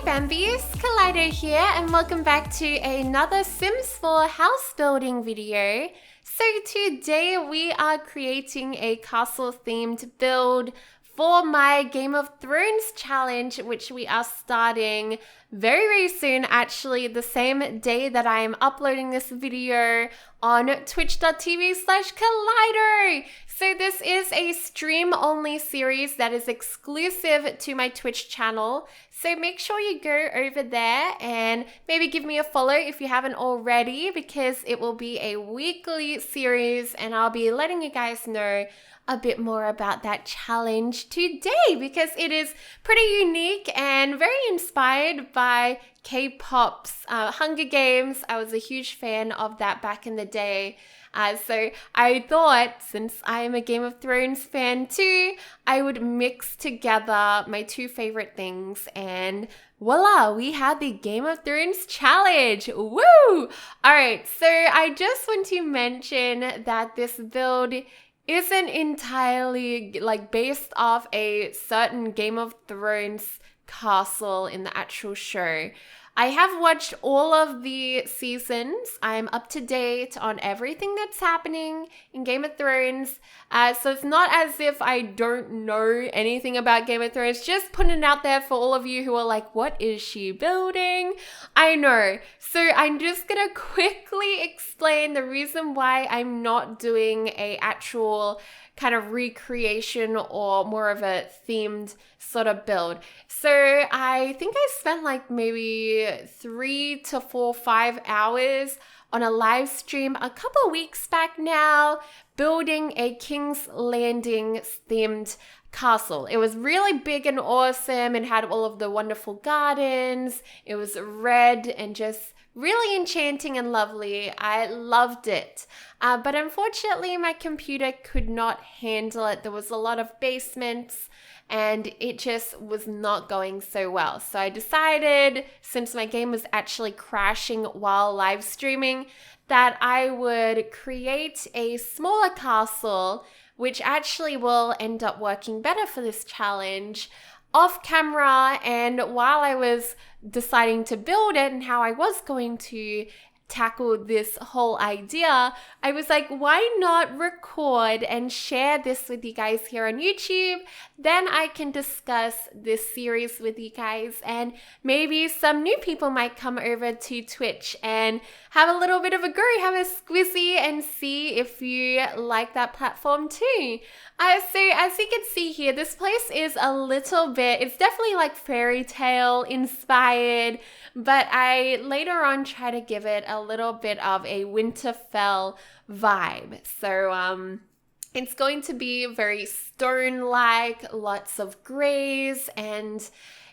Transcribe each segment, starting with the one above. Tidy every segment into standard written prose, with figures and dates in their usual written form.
Bambies, Kaleidow here, and welcome back to another Sims 4 house building video. So today we are creating a castle themed build for my Game of Thrones challenge, which we are starting very soon, actually the same day that I am uploading this video on twitch.tv/Kaleidow. So this is a stream-only series that is exclusive to my Twitch channel. So make sure you go over there and maybe give me a follow if you haven't already, because it will be a weekly series and I'll be letting you guys know a bit more about that challenge today, because it is pretty unique and very inspired by K-pop's Hunger Games. I was a huge fan of that back in the day. So I thought, since I am a Game of Thrones fan too, I would mix together my two favorite things, and voila, we had the Game of Thrones challenge. Woo! All right, so I just want to mention that this build isn't entirely based off a certain Game of Thrones castle in the actual show. I have watched all of the seasons. I'm up to date on everything that's happening in Game of Thrones. So it's not as if I don't know anything about Game of Thrones. Just putting it out there for all of you who are like, what is she building? I know. So I'm just going to quickly explain the reason why I'm not doing a actual kind of recreation or more of a themed sort of build. So I think I spent maybe 3 to 4, 5 hours on a live stream a couple weeks back now, building a King's Landing themed castle. It was really big and awesome and had all of the wonderful gardens. It was red and just really enchanting and lovely. I loved it. But unfortunately, my computer could not handle it. There was a lot of basements and it just was not going so well. So I decided, since my game was actually crashing while live streaming, that I would create a smaller castle, which actually will end up working better for this challenge, off camera. And while I was deciding to build it and how I was going to tackle this whole idea, I was like, why not record and share this with you guys here on YouTube? Then I can discuss this series with you guys, and maybe some new people might come over to Twitch and have a little bit of a go, have a squizzy, and see if you like that platform too. So as you can see here, this place is a little bit, it's definitely fairy tale inspired, but I later on try to give it a little bit of a Winterfell vibe. So it's going to be very stone-like, lots of grays, and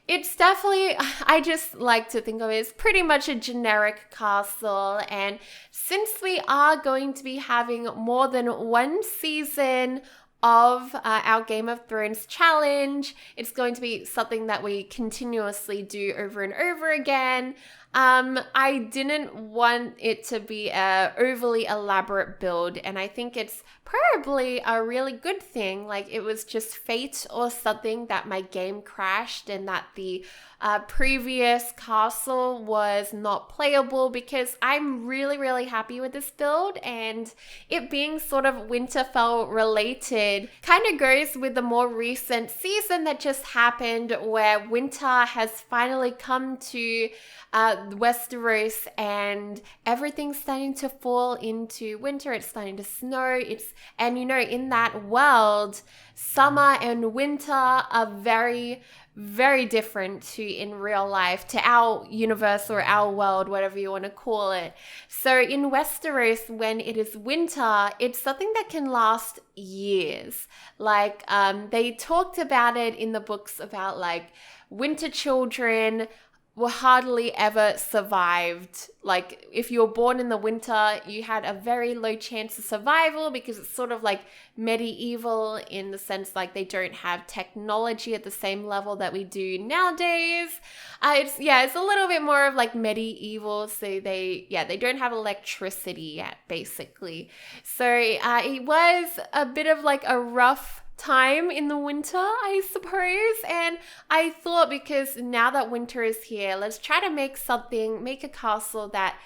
it's definitely, I just like to think of it as pretty much a generic castle. And since we are going to be having more than one season of our Game of Thrones challenge, it's going to be something that we continuously do over and over again. I didn't want it to be a overly elaborate build, and I think it's probably a really good thing. It was just fate or something that my game crashed and that the previous castle was not playable, because I'm really happy with this build, and it being sort of Winterfell related kind of goes with the more recent season that just happened, where winter has finally come to Westeros and everything's starting to fall into winter. It's starting to snow. And in that world, summer and winter are very, very different to in real life, to our universe or our world, whatever you want to call it. So in Westeros, when it is winter, it's something that can last years. They talked about it in the books about winter children were hardly ever survived. If you were born in the winter, you had a very low chance of survival, because it's sort of medieval in the sense they don't have technology at the same level that we do nowadays. It's a little bit more of medieval, so they don't have electricity yet, basically. So it was a bit of a rough time in the winter, I suppose. And I thought, because now that winter is here, let's try to make a castle that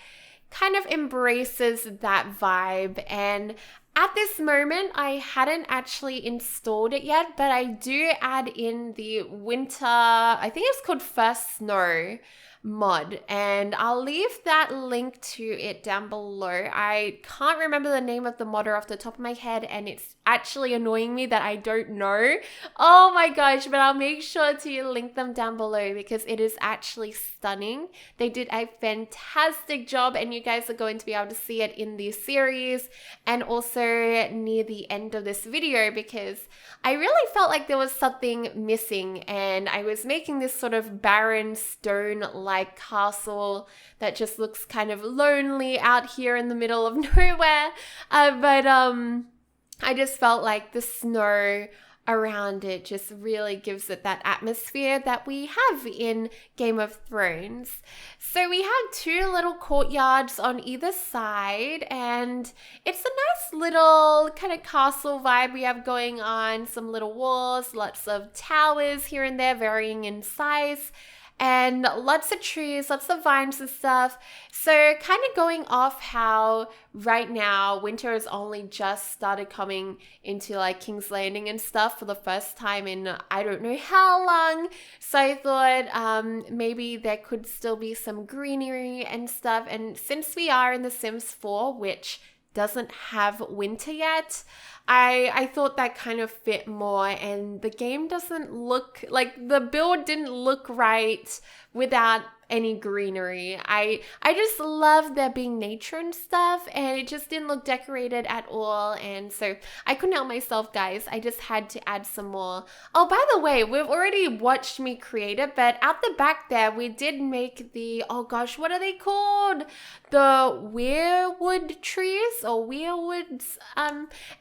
kind of embraces that vibe. And at this moment, I hadn't actually installed it yet, but I do add in the winter, I think it's called First Snow mod, and I'll leave that link to it down below. I can't remember the name of the modder off the top of my head, and it's actually annoying me that I don't know. Oh my gosh, but I'll make sure to link them down below because it is actually stunning. They did a fantastic job, and you guys are going to be able to see it in the series and also near the end of this video, because I really felt like there was something missing, and I was making this sort of barren stone-like castle that just looks kind of lonely out here in the middle of nowhere. But I just felt like the snow around it just really gives it that atmosphere that we have in Game of Thrones. So we have two little courtyards on either side, and it's a nice little kind of castle vibe we have going on. Some little walls, lots of towers here and there, varying in size, and lots of trees, lots of vines and stuff. So kind of going off how right now winter has only just started coming into like King's Landing and stuff for the first time in I don't know how long. So I thought maybe there could still be some greenery and stuff. And since we are in The Sims 4, which doesn't have winter yet, I thought that kind of fit more, and the game doesn't look like, the build didn't look right without any greenery. I just love there being nature and stuff, and it just didn't look decorated at all, and so I couldn't help myself, guys. I just had to add some more. Oh, by the way, we've already watched me create it, but at the back there we did make the, oh gosh, what are they called? The weirwood trees or weirwoods.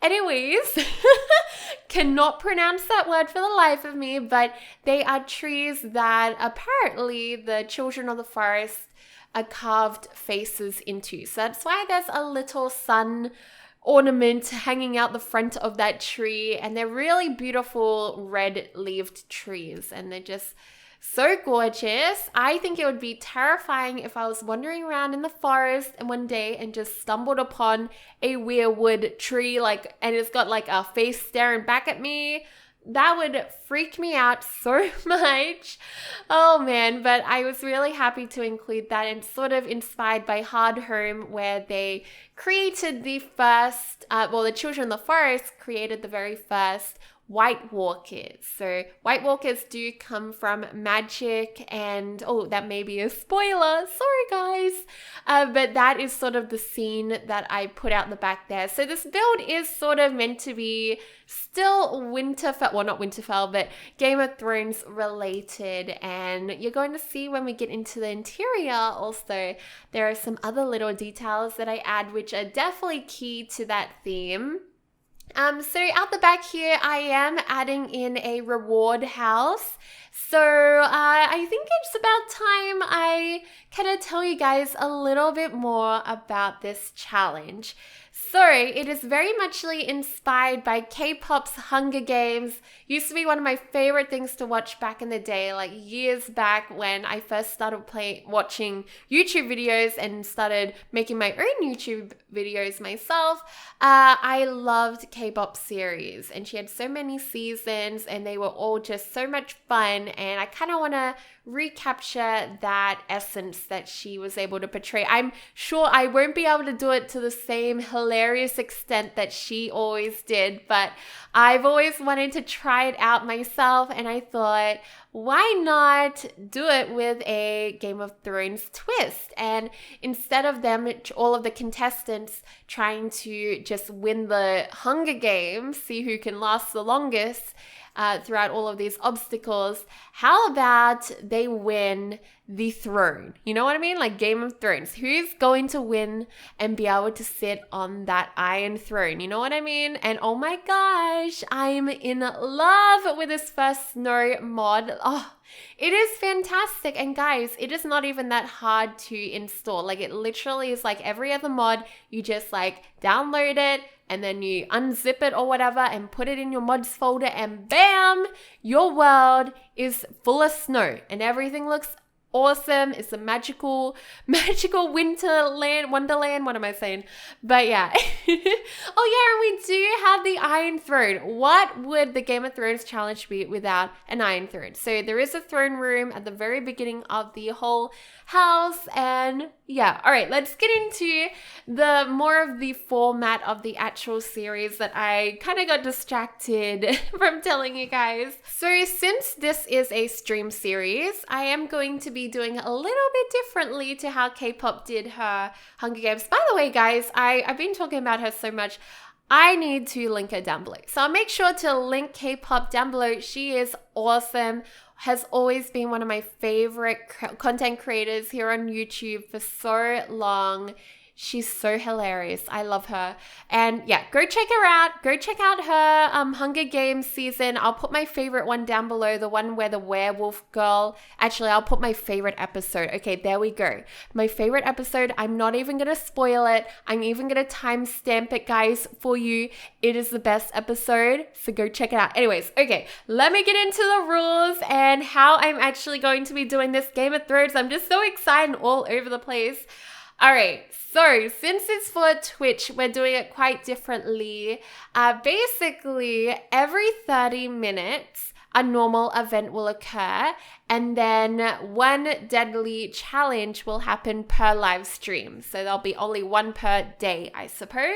Anyways, cannot pronounce that word for the life of me, but they are trees that apparently the children of the forest are carved faces into. So that's why there's a little sun ornament hanging out the front of that tree, and they're really beautiful red-leaved trees, and they're just so gorgeous. I think it would be terrifying if I was wandering around in the forest and one day and just stumbled upon a weirwood tree, and it's got like a face staring back at me. That would freak me out so much. Oh man, but I was really happy to include that, and sort of inspired by Hard Home, where they created the first, the Children of the Forest created the very first White Walkers. So White Walkers do come from magic, and oh, that may be a spoiler, sorry guys, but that is sort of the scene that I put out the back there. So this build is sort of meant to be still Winterfell, well not Winterfell, but Game of Thrones related, and you're going to see when we get into the interior also there are some other little details that I add which are definitely key to that theme. So out the back here, I am adding in a reward house. So I think it's about time I kind of tell you guys a little bit more about this challenge. So it is very muchly inspired by K-pop's Hunger Games. Used to be one of my favorite things to watch back in the day, like years back when I first started watching YouTube videos and started making my own YouTube videos myself. I loved K-pop series, and she had so many seasons and they were all just so much fun, and I kind of want to recapture that essence that she was able to portray. I'm sure I won't be able to do it to the same hilarious extent that she always did, but I've always wanted to try it out myself, and I thought, why not do it with a Game of Thrones twist? And instead of them, all of the contestants trying to just win the Hunger Games, see who can last the longest, throughout all of these obstacles, how about they win the throne? You know what I mean? Like Game of Thrones. Who's going to win and be able to sit on that Iron Throne? You know what I mean? And oh my gosh, I'm in love with this First Snow mod. Oh, it is fantastic. And guys, it is not even that hard to install. Like it literally is like every other mod. You just like download it, and then you unzip it or whatever and put it in your mods folder, and bam, your world is full of snow and everything looks awesome. It's a magical wonderland. What am I saying? But yeah. Oh yeah, and we do have the Iron Throne. What would the Game of Thrones challenge be without an Iron Throne? So there is a throne room at the very beginning of the whole house, and yeah. All right, let's get into the more of the format of the actual series that I kind of got distracted from telling you guys. So since this is a stream series, I am going to be doing a little bit differently to how K-pop did her Hunger Games. By the way, guys, I've been talking about her so much. I need to link her down below. So I'll make sure to link K-pop down below. She is awesome. Has always been one of my favorite content creators here on YouTube for so long. She's so hilarious. I love her. And yeah, go check her out. Go check out her Hunger Games season. I'll put my favorite one down below, the one where the werewolf girl. Actually, I'll put my favorite episode. Okay, there we go. My favorite episode. I'm not even going to spoil it. I'm even going to timestamp it, guys, for you. It is the best episode, so go check it out. Anyways, okay, let me get into the rules and how I'm actually going to be doing this Game of Thrones. I'm just so excited and all over the place. All right, so since it's for Twitch, we're doing it quite differently. Basically, every 30 minutes, a normal event will occur, and then one deadly challenge will happen per live stream. So there'll be only one per day, I suppose.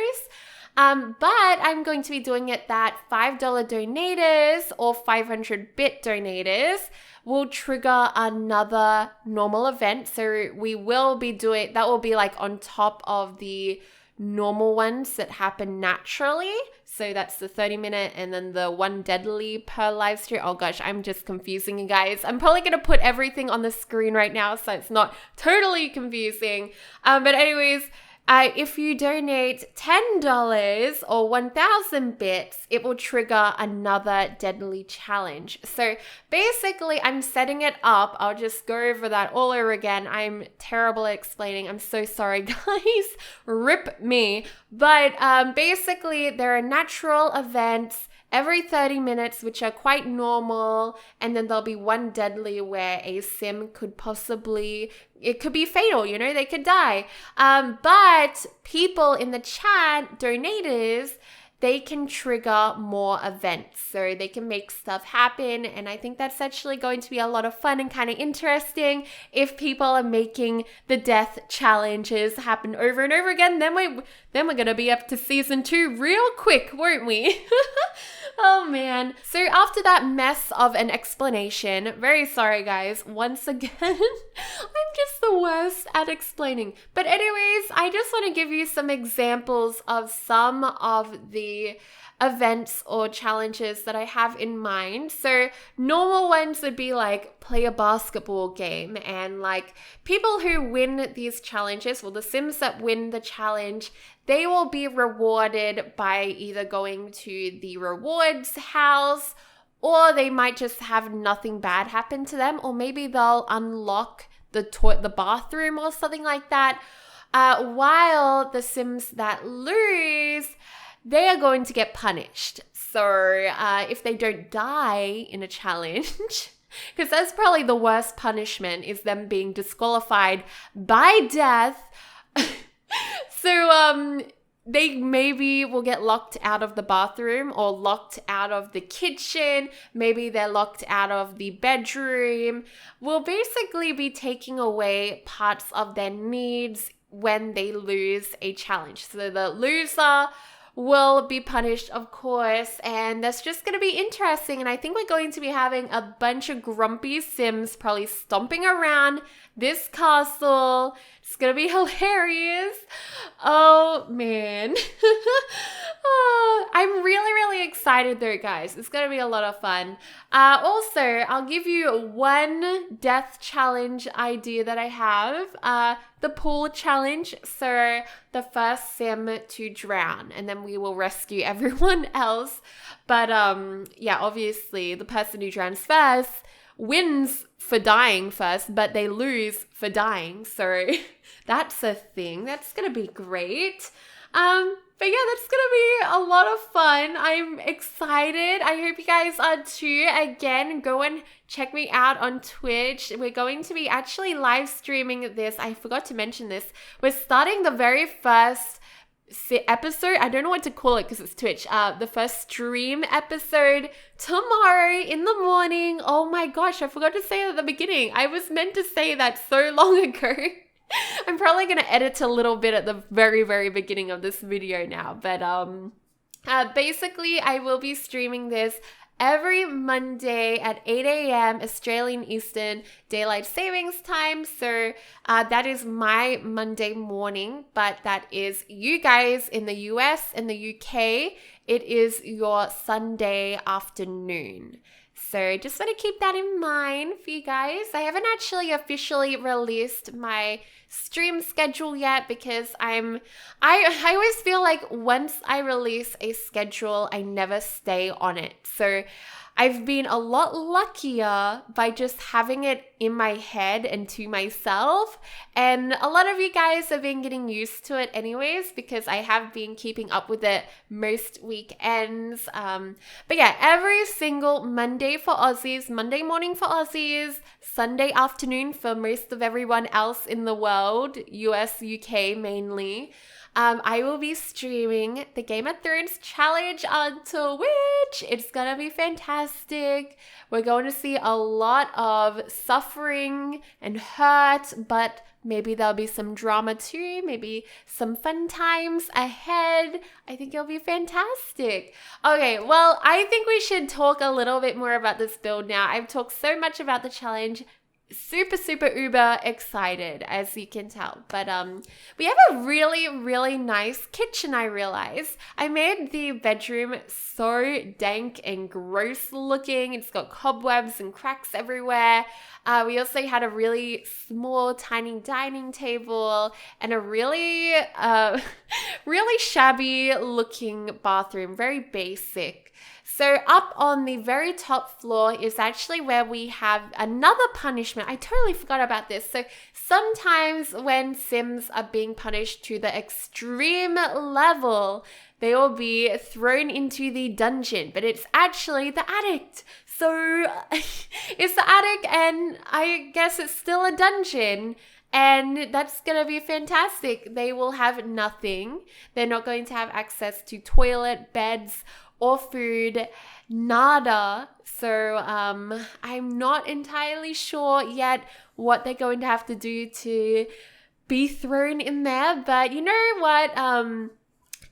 But I'm going to be doing it that $5 donators or 500-bit donators will trigger another normal event. So we will be doing, that will be like on top of the normal ones that happen naturally. So that's the 30-minute and then the one deadly per live stream. Oh gosh, I'm just confusing you guys. I'm probably going to put everything on the screen right now so it's not totally confusing. But anyways, if you donate $10 or 1,000 bits, it will trigger another deadly challenge. So basically, I'm setting it up. I'll just go over that all over again. I'm terrible at explaining. I'm so sorry, guys. Rip me. But basically, there are natural events every 30 minutes, which are quite normal, and then there'll be one deadly where a sim could possibly, it could be fatal, you know, they could die. But people in the chat, donators, they can trigger more events. So they can make stuff happen. And I think that's actually going to be a lot of fun and kind of interesting. If people are making the death challenges happen over and over again, then we're going to be up to season 2 real quick, won't we? Oh man. So after that mess of an explanation, very sorry guys, once again, I'm just the worst at explaining. But anyways, I just want to give you some examples of some of the events or challenges that I have in mind. So normal ones would be like play a basketball game, and like people who win these challenges, well, the Sims that win the challenge, they will be rewarded by either going to the rewards house, or they might just have nothing bad happen to them, or maybe they'll unlock the bathroom or something like that. While the Sims that lose, they are going to get punished. So if they don't die in a challenge, because that's probably the worst punishment, is them being disqualified by death. So they maybe will get locked out of the bathroom or locked out of the kitchen. Maybe they're locked out of the bedroom. We'll basically be taking away parts of their needs when they lose a challenge. So the loser will be punished, of course, and that's just going to be interesting. And I think we're going to be having a bunch of grumpy Sims probably stomping around this castle. It's going to be hilarious. Oh, man. Oh, I'm really, really excited though, guys. It's going to be a lot of fun. Also, I'll give you one death challenge idea that I have. The pool challenge. So the first Sim to drown, and then we will rescue everyone else. But yeah, obviously the person who drowns first wins for dying first, but they lose for dying. So that's a thing. That's going to be great. But yeah, that's gonna be a lot of fun. I'm excited. I hope you guys are too. Again, go and check me out on Twitch. We're going to be actually live streaming this. I forgot to mention this. We're starting the very first episode. I don't know what to call it because it's Twitch. The first stream episode tomorrow in the morning. Oh my gosh, I forgot to say it at the beginning. I was meant to say that so long ago. I'm probably going to edit a little bit at the very, very beginning of this video now. But basically, I will be streaming this every Monday at 8 a.m. Australian Eastern Daylight Savings Time. So that is my Monday morning, but that is you guys in the US and the UK. It is your Sunday afternoon. So just want to keep that in mind for you guys. I haven't actually officially released my stream schedule yet because I always feel like once I release a schedule, I never stay on it. So I've been a lot luckier by just having it in my head and to myself. And a lot of you guys have been getting used to it anyways because I have been keeping up with it most weekends. But yeah, every single Monday for Aussies, Monday morning for Aussies, Sunday afternoon for most of everyone else in the world, US, UK mainly. I will be streaming the Game of Thrones challenge on Twitch. It's gonna be fantastic. We're going to see a lot of suffering and hurt, but maybe there'll be some drama too, maybe some fun times ahead. I think it'll be fantastic. Okay, well, I think we should talk a little bit more about this build now. I've talked so much about the challenge. Super uber excited, as you can tell. But we have a really nice kitchen. I realized I made the bedroom so dank and gross looking. It's got cobwebs and cracks everywhere. We also had a really small tiny dining table and a really really shabby looking bathroom, very basic. So up on the very top floor is actually where we have another punishment. I totally forgot about this. So sometimes when Sims are being punished to the extreme level, they will be thrown into the dungeon, but it's actually the attic. So it's the attic and I guess it's still a dungeon. And that's going to be fantastic. They will have nothing. They're not going to have access to toilet, beds, or food, nada. So I'm not entirely sure yet what they're going to have to do to be thrown in there. But you know what?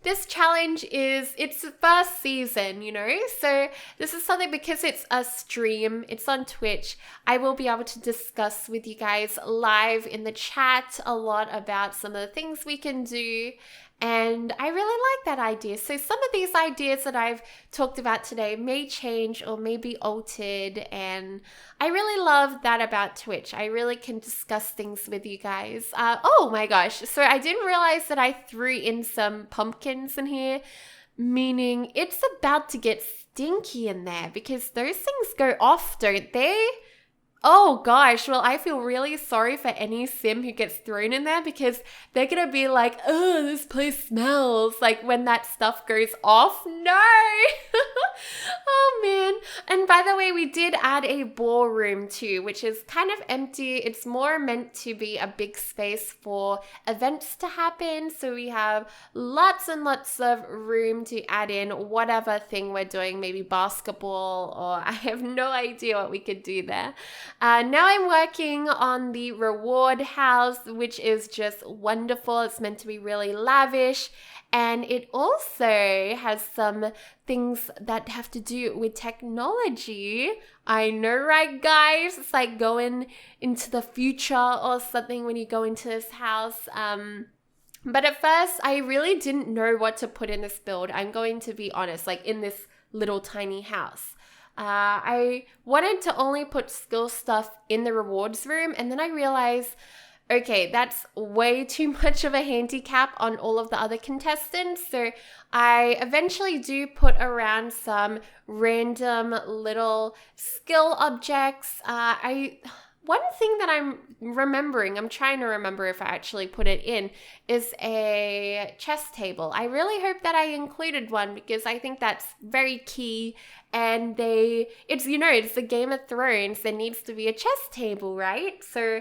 This challenge it's the first season, you know? So this is something, because it's a stream, it's on Twitch, I will be able to discuss with you guys live in the chat a lot about some of the things we can do. And I really like that idea. So some of these ideas that I've talked about today may change or may be altered. And I really love that about Twitch. I really can discuss things with you guys. Oh my gosh. So I didn't realize that I threw in some pumpkins in here, meaning it's about to get stinky in there because those things go off, don't they? Oh gosh, well, I feel really sorry for any sim who gets thrown in there because they're gonna be like, oh, this place smells, like when that stuff goes off. No! Oh man. And by the way, we did add a ballroom too, which is kind of empty. It's more meant to be a big space for events to happen. So we have lots and lots of room to add in whatever thing we're doing, maybe basketball, or I have no idea what we could do there. Now I'm working on the reward house, which is just wonderful. It's meant to be really lavish. And it also has some things that have to do with technology. I know, right, guys? It's like going into the future or something when you go into this house. But at first, I really didn't know what to put in this build. I'm going to be honest, like in this little tiny house. I wanted to only put skill stuff in the rewards room, and then I realized, okay, that's way too much of a handicap on all of the other contestants. So I eventually do put around some random little skill objects. one thing that I'm trying to remember if I actually put it in, is a chess table. I really hope that I included one because I think that's very key. And it's the Game of Thrones. There needs to be a chess table, right? So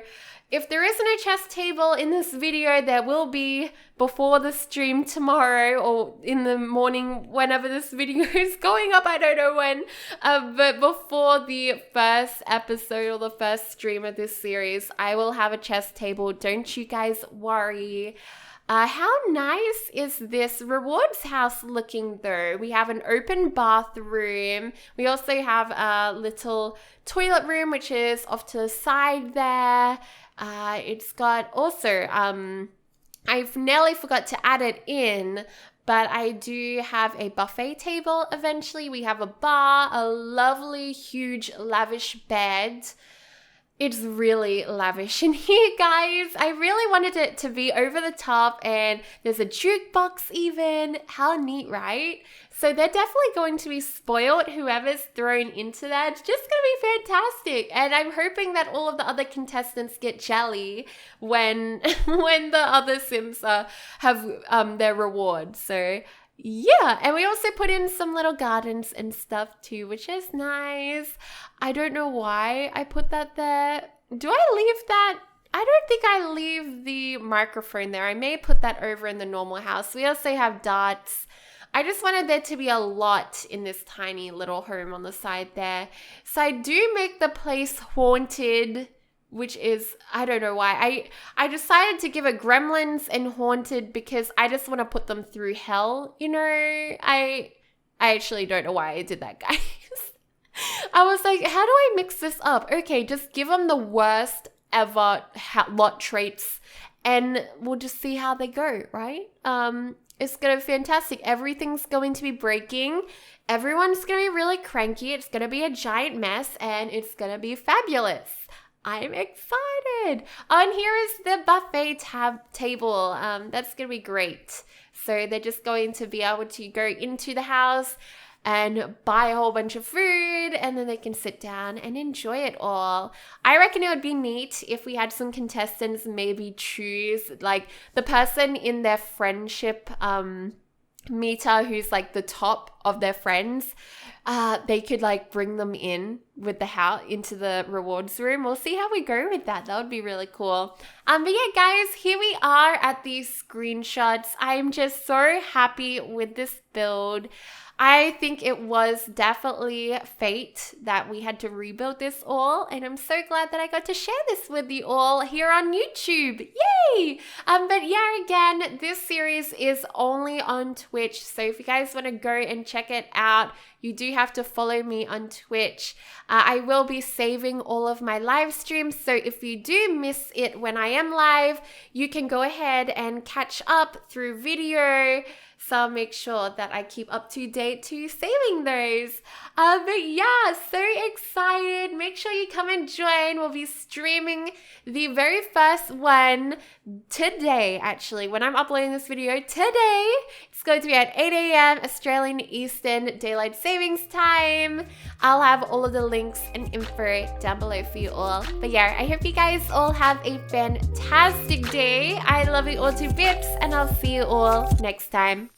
if there isn't a chess table in this video, there will be before the stream tomorrow or in the morning whenever this video is going up. I don't know when, but before the first episode or the first stream of this series, I will have a chess table. Don't you guys worry. How nice is this rewards house looking though? We have an open bathroom. We also have a little toilet room, which is off to the side there. It's got also, I've nearly forgot to add it in, but I do have a buffet table eventually. We have a bar, a lovely, huge, lavish bed. It's really lavish in here, guys. I really wanted it to be over the top, and there's a jukebox even. How neat, right? So they're definitely going to be spoiled, whoever's thrown into that. It's just going to be fantastic. And I'm hoping that all of the other contestants get jelly when the other Sims have their rewards. So yeah, and we also put in some little gardens and stuff too, which is nice. I don't know why I put that there. Do I leave that? I don't think I leave the microphone there. I may put that over in the normal house. We also have darts. I just wanted there to be a lot in this tiny little home on the side there. So I do make the place haunted, which is, I don't know why. I decided to give it gremlins and haunted because I just want to put them through hell, I actually don't know why I did that, guys. I was like, how do I mix this up? Okay, just give them the worst ever lot traits and we'll just see how they go, right? It's going to be fantastic. Everything's going to be breaking. Everyone's going to be really cranky. It's going to be a giant mess and it's going to be fabulous. I'm excited. And here is the buffet table. That's going to be great. So they're just going to be able to go into the house and buy a whole bunch of food, and then they can sit down and enjoy it all. I reckon it would be neat if we had some contestants maybe choose like the person in their friendship meter who's like the top of their friends. They could like bring them in with the house into the rewards room. We'll see how we go with that. That would be really cool. But yeah, guys, here we are at these screenshots. I'm just so happy with this build. I think it was definitely fate that we had to rebuild this all, and I'm so glad that I got to share this with you all here on YouTube. Yay! But yeah, again, this series is only on Twitch, so if you guys want to go and check it out, you do have to follow me on Twitch. I will be saving all of my live streams, so if you do miss it when I am live, you can go ahead and catch up through video. So I'll make sure that I keep up to date to saving those. But yeah, so excited. Make sure you come and join. We'll be streaming the very first one today, actually. When I'm uploading this video today, it's going to be at 8 a.m. Australian Eastern Daylight Savings Time. I'll have all of the links and info down below for you all. But yeah, I hope you guys all have a fantastic day. I love you all to bits, and I'll see you all next time.